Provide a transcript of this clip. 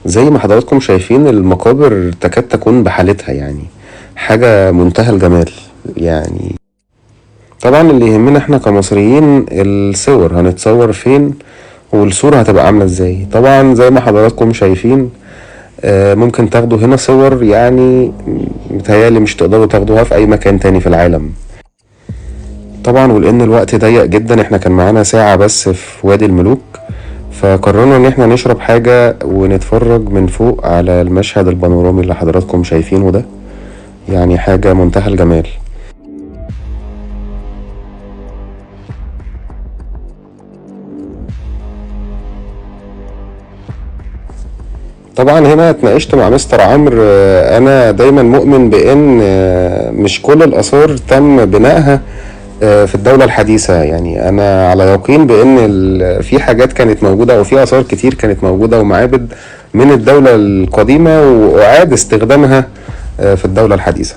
زي ما حضراتكم شايفين المقابر تكاد تكون بحالتها، يعني حاجة منتهى الجمال. يعني طبعا اللي يهمنا احنا كمصريين الصور، هنتصور فين والصورة هتبقى عاملة ازاي. طبعا زي ما حضراتكم شايفين ممكن تاخدوا هنا صور، يعني متهيألي مش تقدروا تاخدوها في اي مكان تاني في العالم. طبعا ولان الوقت ضيق جدا، احنا كان معانا ساعة بس في وادي الملوك، فقررنا ان احنا نشرب حاجة ونتفرج من فوق على المشهد البانورامي اللي حضراتكم شايفينه ده. يعني حاجة منتهى الجمال. طبعا هنا اتناقشت مع مستر عمرو. انا دايما مؤمن بان مش كل الاثار تم بنائها في الدولة الحديثة. يعني انا على يقين بان في حاجات كانت موجودة او في اثار كتير كانت موجودة ومعابد من الدولة القديمة واعاد استخدامها في الدولة الحديثة.